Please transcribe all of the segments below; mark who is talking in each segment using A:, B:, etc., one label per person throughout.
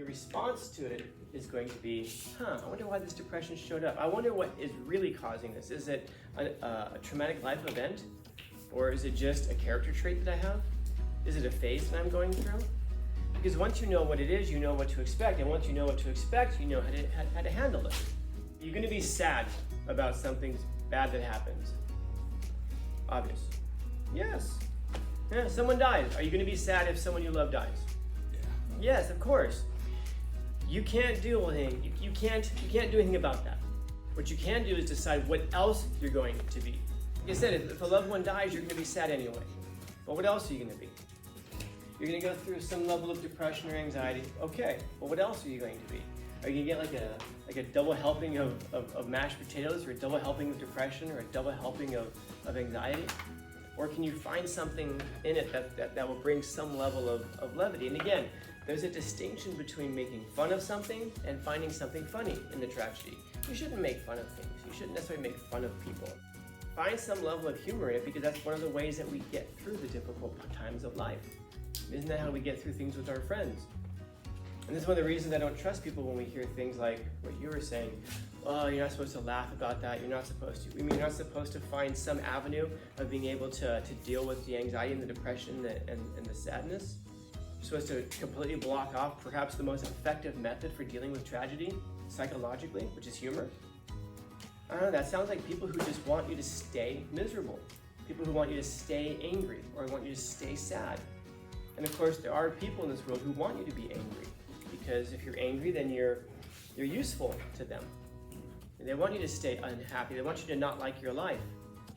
A: your response to it is going to be, I wonder why this depression showed up. I wonder what is really causing this. Is it a traumatic life event? Or is it just a character trait that I have? Is it a phase that I'm going through? Because once you know what it is, you know what to expect. And once you know what to expect, you know how to handle it. You're going to be sad about something bad that happens. Obvious. Yes. Yeah, someone dies. Are you going to be sad if someone you love dies?
B: Yeah.
A: Yes, of course. You can't do anything. You can't do anything about that. What you can do is decide what else you're going to be. Like I said, if a loved one dies, you're going to be sad anyway. But what else are you going to be? You're going to go through some level of depression or anxiety. Okay, well, what else are you going to be? Are you going to get like a double helping of mashed potatoes, or a double helping of depression, or a double helping of anxiety? Or can you find something in it that will bring some level of levity? And again, there's a distinction between making fun of something and finding something funny in the tragedy. You shouldn't make fun of things. You shouldn't necessarily make fun of people. Find some level of humor in it, because that's one of the ways that we get through the difficult times of life. Isn't that how we get through things with our friends? And this is one of the reasons I don't trust people when we hear things like what you were saying. Oh, you're not supposed to laugh about that. You're not supposed to. I mean, you're not supposed to find some avenue of being able to deal with the anxiety and the depression and the sadness. You're supposed to completely block off perhaps the most effective method for dealing with tragedy psychologically, which is humor. I don't know, that sounds like people who just want you to stay miserable. People who want you to stay angry or want you to stay sad. And of course, there are people in this world who want you to be angry, because if you're angry, then you're useful to them. And they want you to stay unhappy. They want you to not like your life,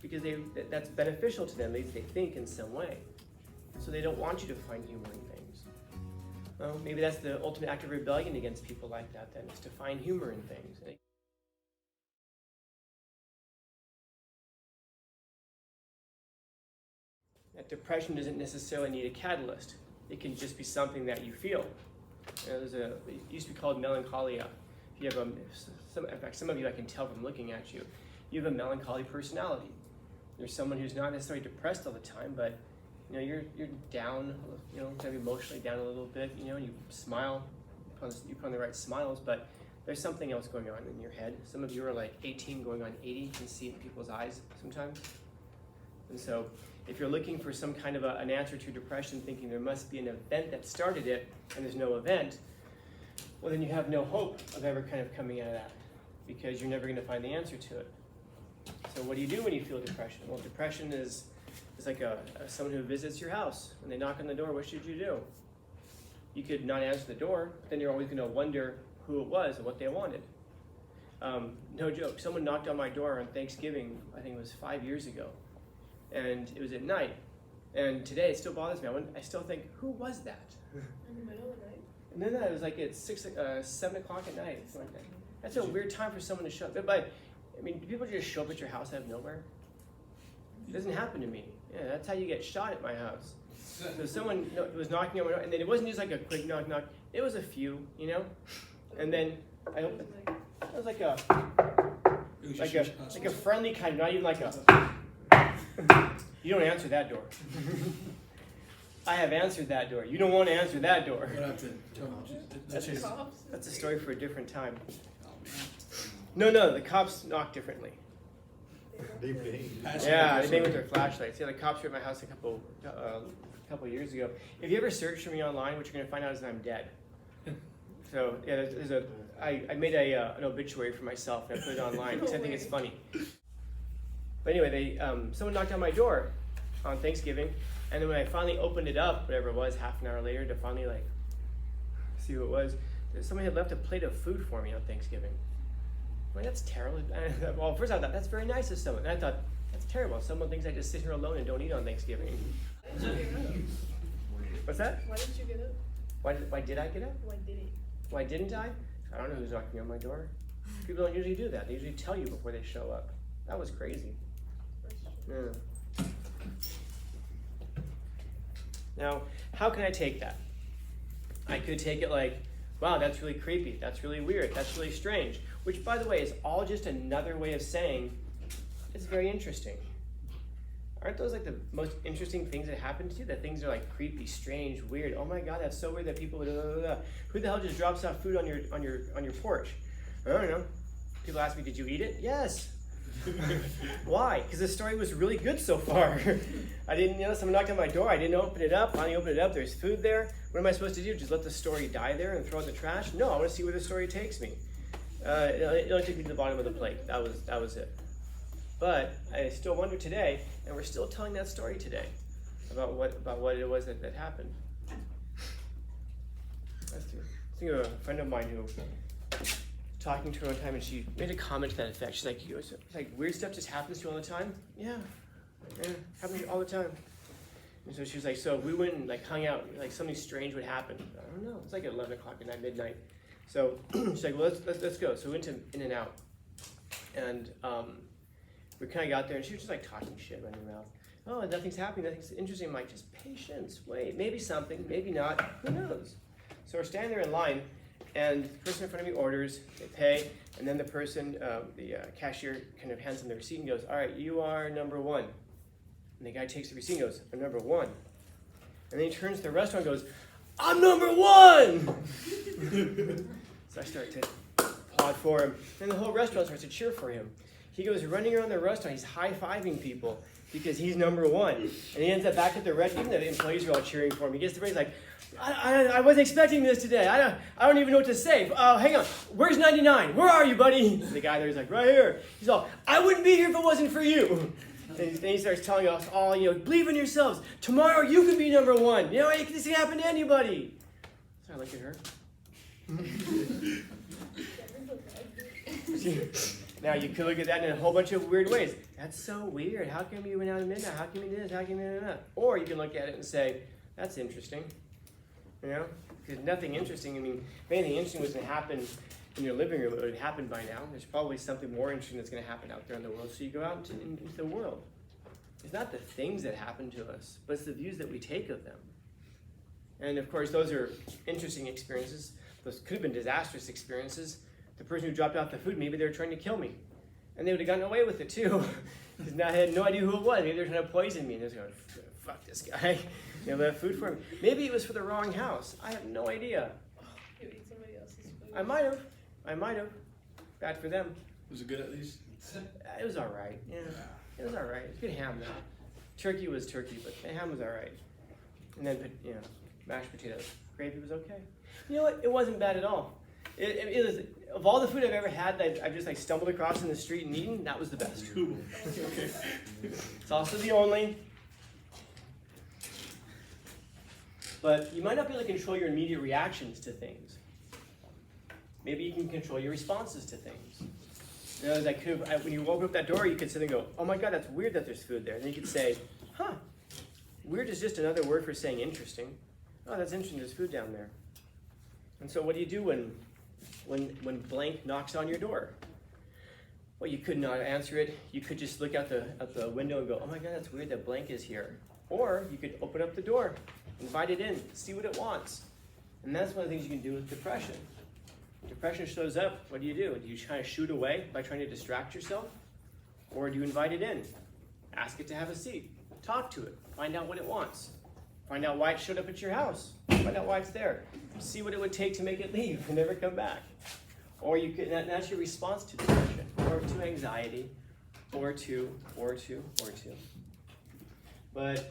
A: because that's beneficial to them. They think in some way. So they don't want you to find humor in things. Well, maybe that's the ultimate act of rebellion against people like that, then, is to find humor in things. That depression doesn't necessarily need a catalyst. It can just be something that you feel. You know, it used to be called melancholia. If you have in fact, some of you, I can tell from looking at you, you have a melancholy personality. You're someone who's not necessarily depressed all the time, but you know, you're down, you know, kind of emotionally down a little bit. You know, you smile, you put on the right smiles, but there's something else going on in your head. Some of you are like 18 going on 80. You can see it in people's eyes sometimes. And so if you're looking for some kind of an answer to depression, thinking there must be an event that started it, and there's no event, well, then you have no hope of ever kind of coming out of that, because you're never going to find the answer to it. So what do you do when you feel depression? Well, depression is like someone who visits your house. When they knock on the door, what should you do? You could not answer the door, but then you're always going to wonder who it was and what they wanted. No joke. Someone knocked on my door on Thanksgiving, I think it was 5 years ago. And it was at night. And today it still bothers me. I still think, who was that?
C: In the middle of the night?
A: And then it was like at 7 o'clock at night. Something like that. That's a weird time for someone to show up. But I mean, do people just show up at your house out of nowhere? It doesn't happen to me. Yeah, that's how you get shot at my house. So someone was knocking on my door, and then it wasn't just like a quick knock knock. It was a few, you know. And then I opened. It was like a friendly kind, not even like a. You don't answer that door. I have answered that door. You don't want to answer that door. That's a story for a different time. No, the cops knock differently.
B: They bang.
A: Yeah, they bang with their flashlights. Yeah, the cops were at my house a couple years ago. If you ever search for me online, what you're going to find out is that I'm dead. So yeah, I made an obituary for myself and I put it online because I think it's funny. But anyway, someone knocked on my door on Thanksgiving, and then when I finally opened it up, whatever it was, half an hour later, to finally like see who it was, somebody had left a plate of food for me on Thanksgiving. I'm like, that's terrible. Well, first I thought, that's very nice of someone. And I thought, that's terrible. Someone thinks I just sit here alone and don't eat on Thanksgiving.
C: Why did you get up?
A: What's that?
C: Why didn't you get up?
A: Why did I get up?
C: Why did he?
A: Why didn't I? I don't know who's knocking on my door. People don't usually do that. They usually tell you before they show up. That was crazy. Yeah. Now, how can I take that? I could take it like, wow, that's really creepy. That's really weird. That's really strange. Which, by the way, is all just another way of saying it's very interesting. Aren't those like the most interesting things that happen to you? That things are like creepy, strange, weird. Oh my God, that's so weird that people. Who the hell just drops off food on your porch? I don't know. People ask me, did you eat it? Yes. Why? Because the story was really good so far. I didn't, someone knocked on my door. I didn't open it up. Finally opened it up. There's food there. What am I supposed to do? Just let the story die there and throw it in the trash? No, I want to see where the story takes me. It only took me to the bottom of the plate. That was it. But I still wonder today, and we're still telling that story today about what it was that happened. Think of a friend of mine who, talking to her one time, and she made a comment to that effect. She's like, it's like weird stuff just happens to you all the time? Yeah, happens all the time. And so she was like, so we went and like hung out, like something strange would happen. I don't know, it's like at 11 o'clock at night, midnight. So she's like, well, let's go. So we went to In-N-Out, and we kind of got there, and she was just like talking shit running her mouth. Oh, nothing's happening, nothing's interesting. I'm like, just patience, wait, maybe something, maybe not, who knows? So we're standing there in line, and the person in front of me orders, they pay, and then the person, the cashier kind of hands them the receipt and goes, all right, you are number one. And the guy takes the receipt and goes, I'm number one. And then he turns to the restaurant and goes, I'm number one! So I start to applaud for him, and the whole restaurant starts to cheer for him. He goes running around the restaurant, he's high-fiving people because he's number one. And he ends up back at the restaurant, even the employees are all cheering for him. He gets to the break, he's like, I wasn't expecting this today. I don't even know what to say. Hang on, where's 99? Where are you, buddy? The guy there's like, right here. He's all, I wouldn't be here if it wasn't for you. And then he starts telling us all, believe in yourselves. Tomorrow you can be number one. This can happen to anybody. So I look at her. Now you could look at that in a whole bunch of weird ways. That's so weird. How come you went out at midnight? How come you did this? How come you did that? Or you can look at it and say, that's interesting. Because nothing interesting. I mean, if anything interesting was going to happen in your living room, it would have happened by now. There's probably something more interesting that's going to happen out there in the world. So you go out into the world. It's not the things that happen to us, but it's the views that we take of them. And of course, those are interesting experiences. Those could have been disastrous experiences. The person who dropped off the food, maybe they were trying to kill me. And they would have gotten away with it too. Because now I had no idea who it was. Maybe they were trying to poison me. And they was going, fuck this guy. Left food for him. Maybe it was for the wrong house. I have no idea.
C: You ate somebody else's food.
A: I might have. Bad for them.
B: Was it good at least?
A: It was all right. Yeah, it was all right. It's good ham though. Turkey was turkey, but the ham was all right. And then, mashed potatoes. Gravy was okay. You know what? It wasn't bad at all. It was, of all the food I've ever had that I've just like stumbled across in the street and eaten, that was the best. It's also the only. But you might not be able to control your immediate reactions to things. Maybe you can control your responses to things. When you open up that door, you could sit and go, oh my God, that's weird that there's food there. And then you could say, weird is just another word for saying interesting. Oh, that's interesting, there's food down there. And so what do you do when blank knocks on your door? Well, you could not answer it. You could just look out the window and go, oh my God, that's weird that blank is here. Or you could open up the door, invite it in, see what it wants. And that's one of the things you can do with depression. Depression shows up, what do? Do you try to shoot away by trying to distract yourself? Or do you invite it in? Ask it to have a seat. Talk to it. Find out what it wants. Find out why it showed up at your house. Find out why it's there. See what it would take to make it leave and never come back. Or you could, that's your response to depression, or to anxiety, or to. But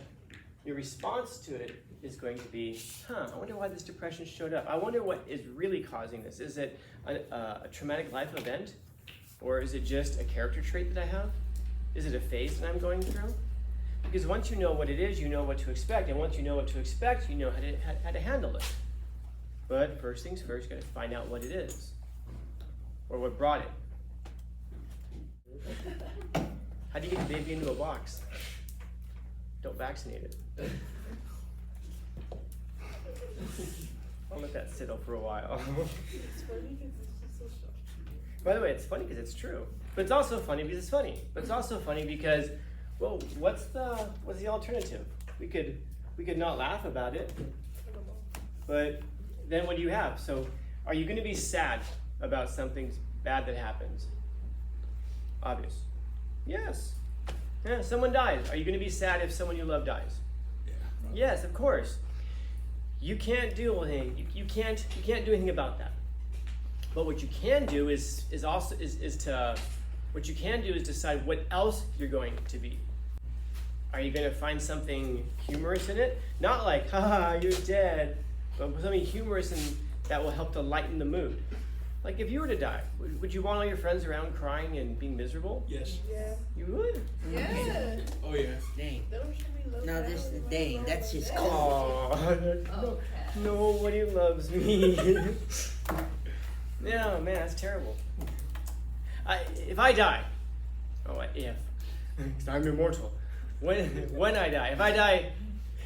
A: your response to it is going to be, I wonder why this depression showed up. I wonder what is really causing this. Is it a traumatic life event? Or is it just a character trait that I have? Is it a phase that I'm going through? Because once you know what it is, you know what to expect. And once you know what to expect, you know how to handle it. But first things first, you got to find out what it is. Or what brought it. How do you get the baby into a box? Don't vaccinate it. I'll let that sit up for a while.
C: It's funny because it's just so shocking.
A: By the way, it's funny because it's true. But it's also funny because it's funny. But it's also funny because, well, what's the alternative? We could not laugh about it. But then what do you have? So are you going to be sad about something bad that happens? Obvious. Yes. Yeah, someone dies. Are you going to be sad if someone you love dies?
B: Yeah.
A: Yes, of course. You can't do anything. You can't do anything about that. But what you can do is decide what else you're going to be. Are you going to find something humorous in it? Not like, haha, you're dead, but something humorous and that will help to lighten the mood. Like if you were to die, would you want all your friends around crying and being miserable?
B: Yes.
C: Yeah.
A: You would?
C: Yeah.
B: Oh yeah.
D: Dang.
C: Don't show me love.
D: No, this is dang. That's just
C: Yeah.
D: cold.
A: Aww, nobody loves me. No, man, that's terrible. If I die, if, because I'm immortal. When I die, if I die,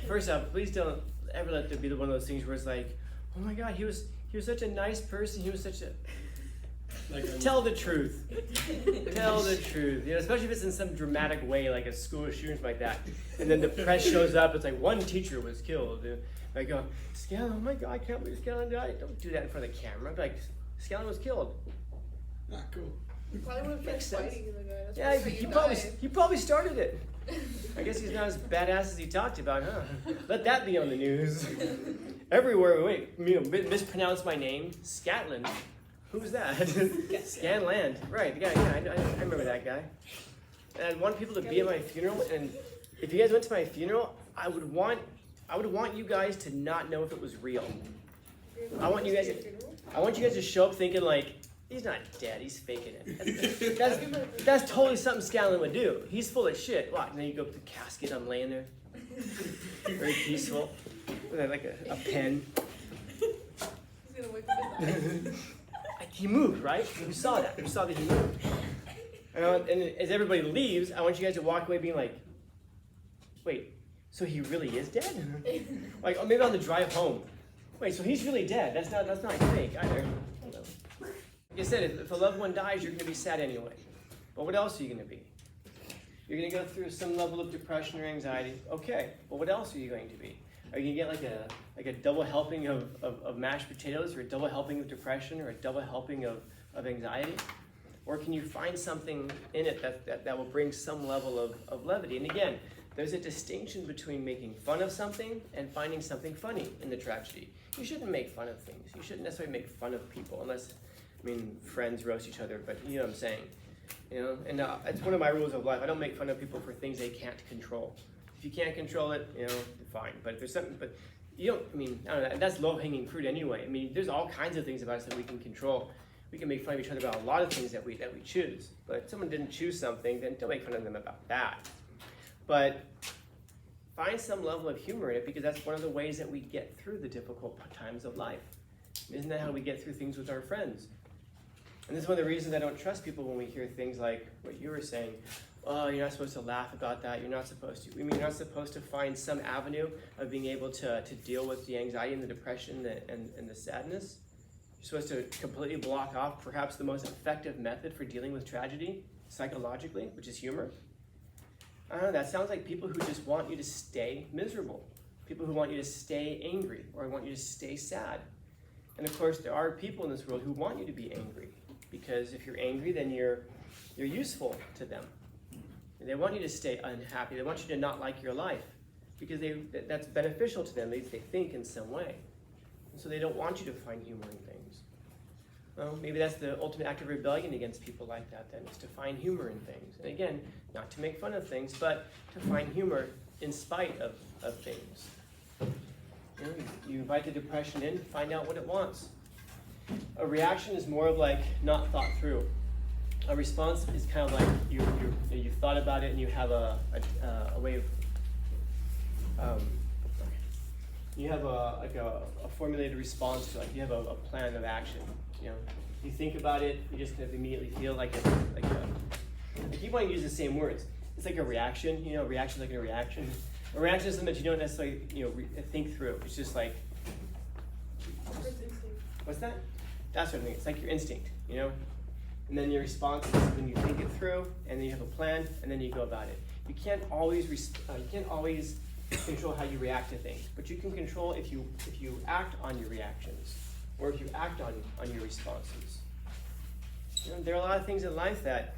A: first off, please don't ever let there be one of those things where it's like, oh my God, he was such a nice person. He was such a. Tell the truth. Tell the truth. You know, especially if it's in some dramatic way, like a school shooting, something like that. And then the press shows up. It's like one teacher was killed. And I go, Scanlon, oh my God, I can't believe Scanlon died. Don't do that in front of the camera. Be like, Scanlon was killed.
B: Not cool.
C: You probably would have been
A: Makes sense.
C: fighting the guy. That's
A: Yeah,
C: why
A: he probably started it. I guess he's not as badass as he talked about, huh? Let that be on the news. Everywhere, mispronounce my name, Scatland. Who's that? Scanland. Right, the guy, yeah, I remember that guy. And I'd want people to be at my funeral, and if you guys went to my funeral, I would want you guys to not know if it was real. I want you guys to show up thinking like, he's not dead, he's faking it. That's totally something Scallon would do. He's full of shit. What? And then you go up to the casket, I'm laying there. Very peaceful. With like a pen.
C: He's gonna wake up in the
A: He moved, right? You saw that. You saw that he moved. And as everybody leaves, I want you guys to walk away being like, wait, so he really is dead? Like, or maybe on the drive home. Wait, so he's really dead. That's not fake either. Like I said, if a loved one dies, you're going to be sad anyway. But what else are you going to be? You're going to go through some level of depression or anxiety. Okay, but what else are you going to be? Are you going to get like a double helping of mashed potatoes, or a double helping of depression, or a double helping of anxiety? Or can you find something in it that will bring some level of levity? And again, there's a distinction between making fun of something and finding something funny in the tragedy. You shouldn't make fun of things. You shouldn't necessarily make fun of people unless, friends roast each other, but you know what I'm saying. You know, and it's one of my rules of life. I don't make fun of people for things they can't control. If you can't control it, fine. But if there's something, but you don't, I don't know, that's low-hanging fruit anyway. There's all kinds of things about us that we can control. We can make fun of each other about a lot of things that we choose. But if someone didn't choose something, then don't make fun of them about that. But find some level of humor in it, because that's one of the ways that we get through the difficult times of life. Isn't that how we get through things with our friends? And this is one of the reasons I don't trust people when we hear things like what you were saying. Oh, you're not supposed to laugh about that. You're not supposed to. You're not supposed to find some avenue of being able to deal with the anxiety and the depression and the sadness. You're supposed to completely block off perhaps the most effective method for dealing with tragedy psychologically, which is humor. I don't know, that sounds like people who just want you to stay miserable. People who want you to stay angry or want you to stay sad. And of course, there are people in this world who want you to be angry, because if you're angry, then you're useful to them. And they want you to stay unhappy. They want you to not like your life, because that's beneficial to them. They think in some way. And so they don't want you to find humor in things. Well, maybe that's the ultimate act of rebellion against people like that, then, is to find humor in things. And again, not to make fun of things, but to find humor in spite of things. You invite the depression in, find out what it wants. A reaction is more of like not thought through. A response is kind of like you've thought about it and you have a way of you have a formulated response to it. You have a plan of action. You think about it, you just kind of immediately feel like I keep wanting to use the same words. It's like a reaction. A reaction is like a reaction. A reaction is something that you don't necessarily think through. It's just like, what's that? That's what I mean. It's like your instinct, And then your response is when you think it through, and then you have a plan, and then you go about it. You can't always control how you react to things, but you can control if you act on your reactions, or if you act on your responses. There are a lot of things in life that,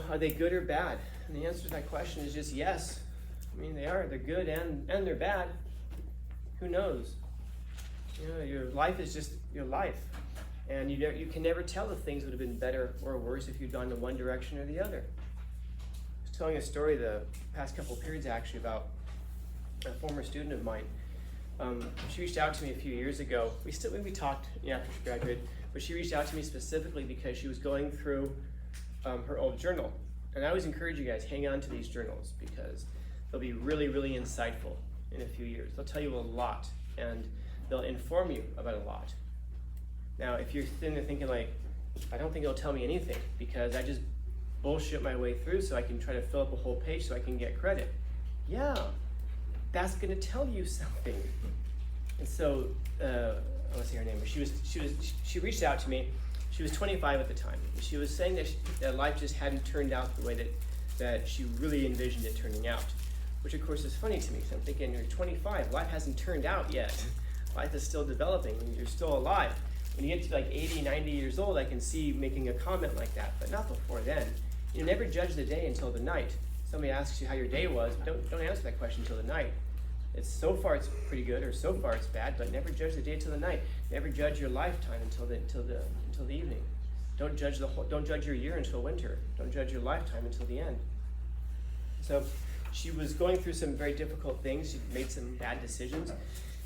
A: are they good or bad? And the answer to that question is just yes. I mean, they're good and they're bad. Who knows? Your life is just your life. And you can never tell if things would have been better or worse if you'd gone in one direction or the other. I was telling a story the past couple of periods actually about a former student of mine. She reached out to me a few years ago. We talked after she graduated, but she reached out to me specifically because she was going through her old journal. And I always encourage you guys, hang on to these journals because they'll be really, really insightful in a few years. They'll tell you a lot and they'll inform you about a lot. Now, if you're sitting there thinking like, I don't think it'll tell me anything because I just bullshit my way through so I can try to fill up a whole page so I can get credit. Yeah, that's gonna tell you something. And so, I want to say her name, but she reached out to me. She was 25 at the time. She was saying that life just hadn't turned out the way that she really envisioned it turning out, which of course is funny to me. So I'm thinking, you're 25, life hasn't turned out yet. Life is still developing, and you're still alive. When you get to like 80, 90 years old, I can see making a comment like that, but not before then. You never judge the day until the night. Somebody asks you how your day was, don't answer that question until the night. So far it's pretty good, or so far it's bad, but never judge the day till the night. Never judge your lifetime until the evening. Don't judge your year until winter. Don't judge your lifetime until the end. So she was going through some very difficult things. She made some bad decisions,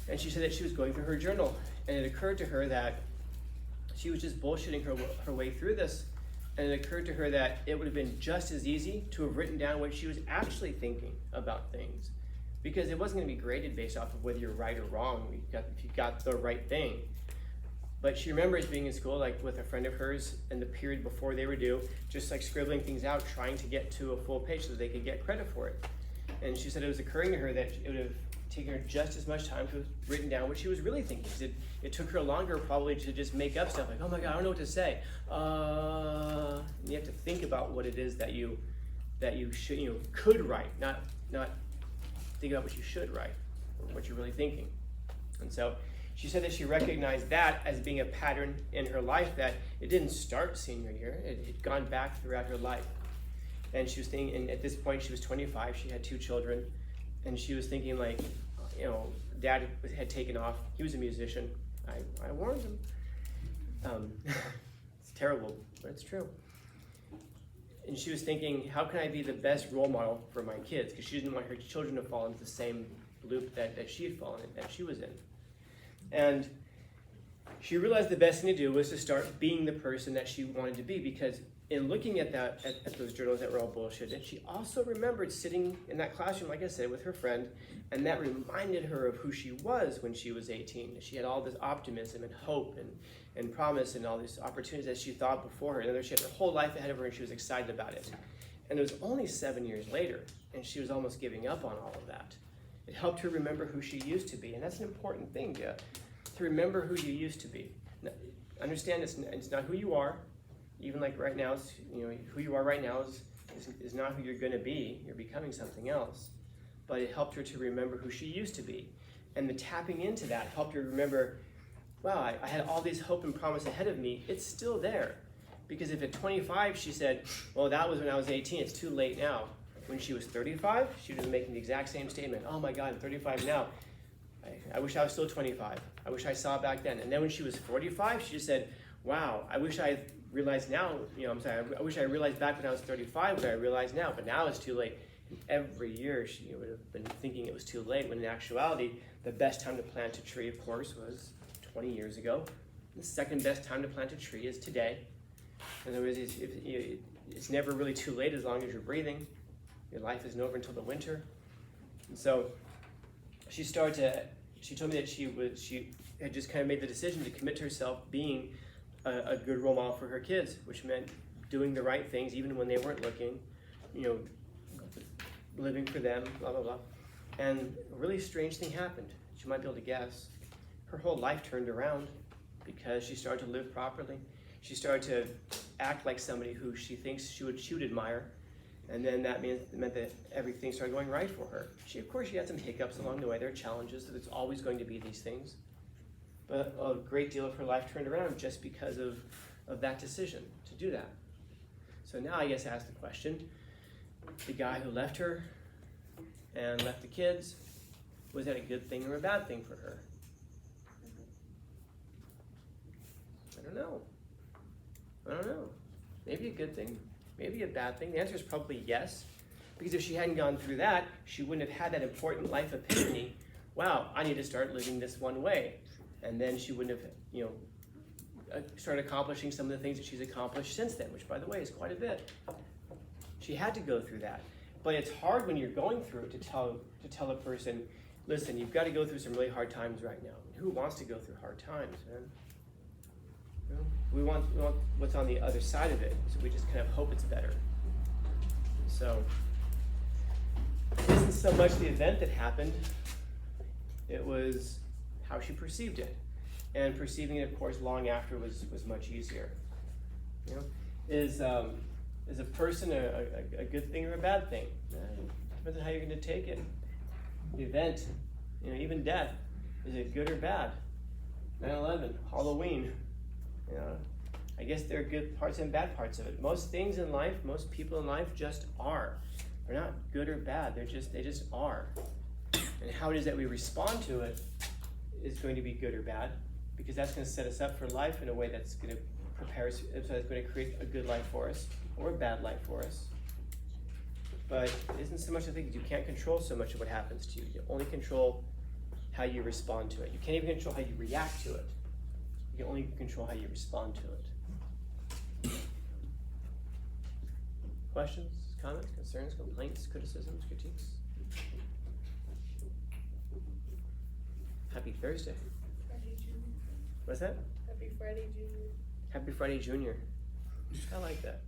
A: and she said that she was going through her journal, and it occurred to her that she was just bullshitting her way through this, and it occurred to her that it would have been just as easy to have written down what she was actually thinking about things, because it wasn't going to be graded based off of whether you're right or wrong, if you got the right thing. But she remembers being in school, like with a friend of hers in the period before they were due, just like scribbling things out, trying to get to a full page so that they could get credit for it. And she said it was occurring to her that it would have taken her just as much time to have written down what she was really thinking. It took her longer probably to just make up stuff like, oh my God, I don't know what to say. And you have to think about what it is that you could write, not think about what you should write, what you're really thinking. And so she said that she recognized that as being a pattern in her life, that it didn't start senior year, it had gone back throughout her life. And she was thinking, and at this point she was 25, she had 2 children, and she was thinking like, Dad had taken off, he was a musician, I warned him. It's terrible, but it's true. And she was thinking, how can I be the best role model for my kids? Because she didn't want her children to fall into the same loop that she had fallen in, that she was in. And she realized the best thing to do was to start being the person that she wanted to be, because in looking at those journals that were all bullshit, and she also remembered sitting in that classroom, like I said, with her friend, and that reminded her of who she was when she was 18. She had all this optimism and hope and promise and all these opportunities that she thought before her. In other words, she had her whole life ahead of her and she was excited about it. And it was only 7 years later, and she was almost giving up on all of that. It helped her remember who she used to be, and that's an important thing, to remember who you used to be. Now, understand it's not who you are. Even like right now, who you are right now is not who you're going to be. You're becoming something else. But it helped her to remember who she used to be. And the tapping into that helped her remember, wow, I had all this hope and promise ahead of me. It's still there. Because if at 25 she said, well, that was when I was 18, it's too late now. When she was 35, she was making the exact same statement. Oh my God, I'm 35 now. I wish I was still 25. I wish I saw it back then. And then when she was 45, she just said, wow, I wish I realized now, I wish I realized back when I was 35 what I realized now, but now it's too late. And every year she would have been thinking it was too late, when in actuality, the best time to plant a tree, of course, was 20 years ago. The second best time to plant a tree is today. In other words, it's never really too late as long as you're breathing. Your life isn't over until the winter. And so she told me that she had just kind of made the decision to commit to herself being a good role model for her kids, which meant doing the right things even when they weren't looking, living for them, blah, blah, blah. And a really strange thing happened. You might be able to guess. Her whole life turned around because she started to live properly. She started to act like somebody who she thinks she would admire. And then that meant that everything started going right for her. Of course, she had some hiccups along the way. There are challenges, so there's always going to be these things. But a great deal of her life turned around just because of that decision to do that. So now I guess I ask the question, the guy who left her and left the kids, was that a good thing or a bad thing for her? I don't know. Maybe a good thing, maybe a bad thing. The answer is probably yes. Because if she hadn't gone through that, she wouldn't have had that important life epiphany. Wow, I need to start living this one way. And then she wouldn't have, started accomplishing some of the things that she's accomplished since then, which by the way is quite a bit. She had to go through that. But it's hard when you're going through it to tell a person, listen, you've got to go through some really hard times right now. Who wants to go through hard times, man? We want what's on the other side of it, so we just kind of hope it's better. So it isn't so much the event that happened, it was how she perceived it. And perceiving it, of course, long after was much easier. Is a person a good thing or a bad thing? Depends on how you're going to take it. The event, even death, is it good or bad? 9/11, Halloween. I guess there are good parts and bad parts of it. Most things in life, most people in life just are. They're not good or bad. They just are. And how it is that we respond to it is going to be good or bad, because that's going to set us up for life in a way that's going to prepare us, so it's going to create a good life for us or a bad life for us. But it isn't so much the thing. You can't control so much of what happens to you. You only control how you respond to it. You can't even control how you react to it. You can only control how you respond to it. Questions, comments, concerns, complaints, criticisms, critiques? Happy Thursday.
C: Friday Junior.
A: What's that?
C: Happy Friday Junior.
A: Happy Friday Junior. I like that.